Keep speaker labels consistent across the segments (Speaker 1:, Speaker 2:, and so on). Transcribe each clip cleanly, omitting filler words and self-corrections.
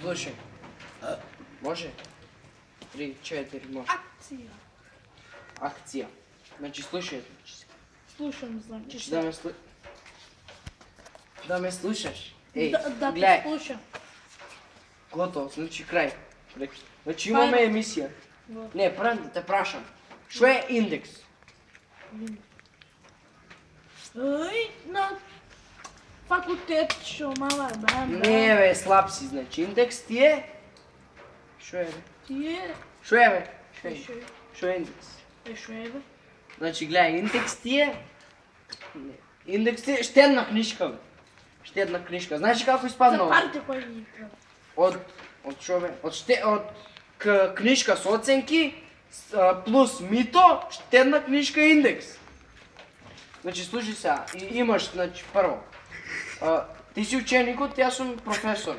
Speaker 1: Слушай. Може? 3, 4, може.
Speaker 2: Акция.
Speaker 1: Акция. Значи слушай.
Speaker 2: Слушам, значи.
Speaker 1: Да ме слушаш. Ей,
Speaker 2: Да те
Speaker 1: гледай.
Speaker 2: слушам.
Speaker 1: Готово, значи край. Значи имаме емисия. Не, да те прашам. Шо е индекс?
Speaker 2: На факултет шо мала бе.
Speaker 1: Не бе, слаб си, значи индекс ти е... Шо е бе?
Speaker 2: Ти е...
Speaker 1: Шо е бе? Шо е индекс?
Speaker 2: Шо е бе?
Speaker 1: Значи гледай, индекс ти е... Индекс ти е щедна книжка бе. Щедна книжка. Знаеш ли како изпадна?
Speaker 2: За парите кои ги
Speaker 1: Од шо бе? Од книжка со оценки плюс мито, щедна книжка индекс. Значи слушай сега, имаш, значи прво. Ти си ученикот, јас сум професор.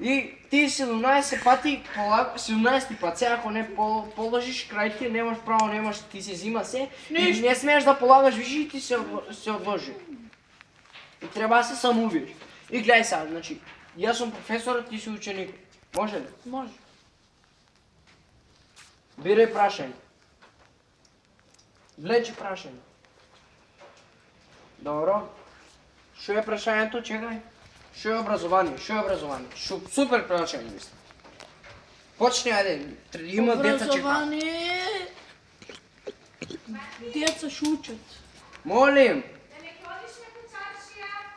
Speaker 1: И ти 17 пати, 17 пат, сега ако не положиш крај ти, немаш право, немаш, ти се взима се. И не смееш да полагаш вижи и ти се одложи. И треба да се самоубиеш. И гледај сега, значи, јас сум професорот, ти си ученикот. Може ли?
Speaker 2: Може.
Speaker 1: Бирај прашање. Влечи прашање. Добро. Шо е прашањето? Чекај. Шо е образование? Шо е образование? Супер прашање мислам. Почни, ајде. Има деца чека.
Speaker 2: Образование... Деца шо учат.
Speaker 1: Молим.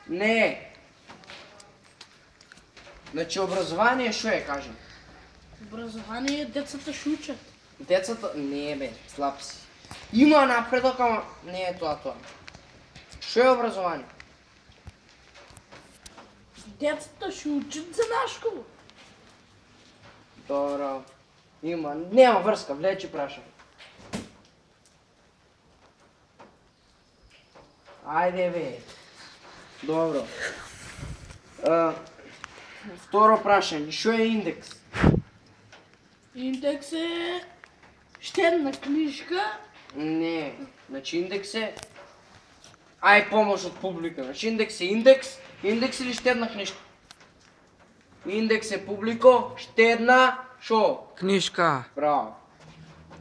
Speaker 1: Не. Значи образование шо е, кажем?
Speaker 2: Образование децата шо учат.
Speaker 1: Децата... Не бе, слаб си. Има напредок, ама не е тоа. Шо е образование?
Speaker 2: Децата шо учат за нашко.
Speaker 1: Добро. Има. Нема врска, влечи прашање. Ајде бе. Добро. Второ прашање, шо е индекс?
Speaker 2: Индекс е щедна книжка.
Speaker 1: Не, значи индекс е... Ај помош од публика, значи индекс е индекс или щедна книжка? Индекс е публико, щедна, шо?
Speaker 3: Книжка.
Speaker 1: Браво.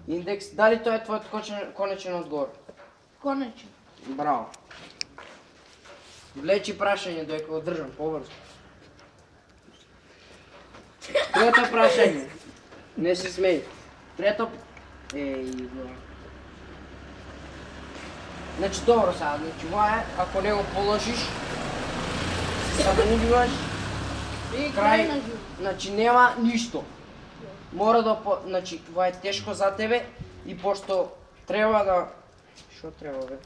Speaker 1: Индекс, дали тоа е твојот конечен одговор?
Speaker 2: Конечен.
Speaker 1: Браво. Влечи прашање доека го држам побрзо. Трето прашање. Не се смеј. Трето... Значи добро сега, значи ова е, ако не го положиш, се самоубиваш, крај, значи нема ништо. Мора да, значи ова е тешко за тебе и пошто треба да... Шо треба бе?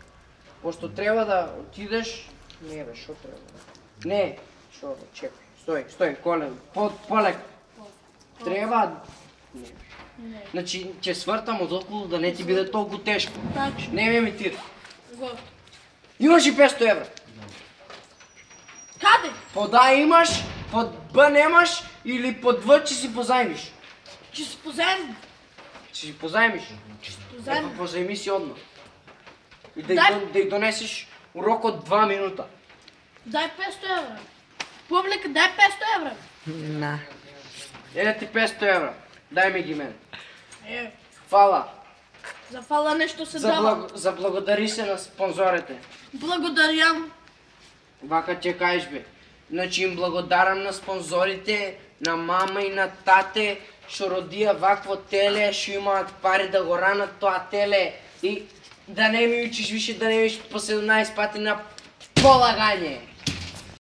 Speaker 1: Пошто треба да отидеш... Не бе, шо треба бе? Не, шо бе, чекай, стој, колен, полек. Треба... Не. Значи, ќе свртам од околу да не ти биде толку тешко.
Speaker 2: Тачно.
Speaker 1: Не ме имитира.
Speaker 2: Го.
Speaker 1: Имаш и 500 евра.
Speaker 2: Каде?
Speaker 1: Под А имаш, под Б немаш или под В ќе си позајмиш.
Speaker 2: Ќе се позајмам.
Speaker 1: Ќе си позајмиш.
Speaker 2: Позајмам.
Speaker 1: Позајми си одма. И да ја донесеш урок од 2 минута.
Speaker 2: Дај 500 евра. Публика, дај 500 евра.
Speaker 3: На.
Speaker 1: Еле ти 500 евра. Дај ми ги мен.
Speaker 2: Фала.
Speaker 1: Фала.
Speaker 2: За фала нешто се дава.
Speaker 1: Заблагодари се на спонзорите.
Speaker 2: Благодарам.
Speaker 1: Вака ќе кажеш бе. Значи им благодарам на спонзорите, на мама и на тате, што родија вакво теле, што имаат пари да го ранат тоа теле и да не ми учиш више, да не ми по 17 пати на полагање.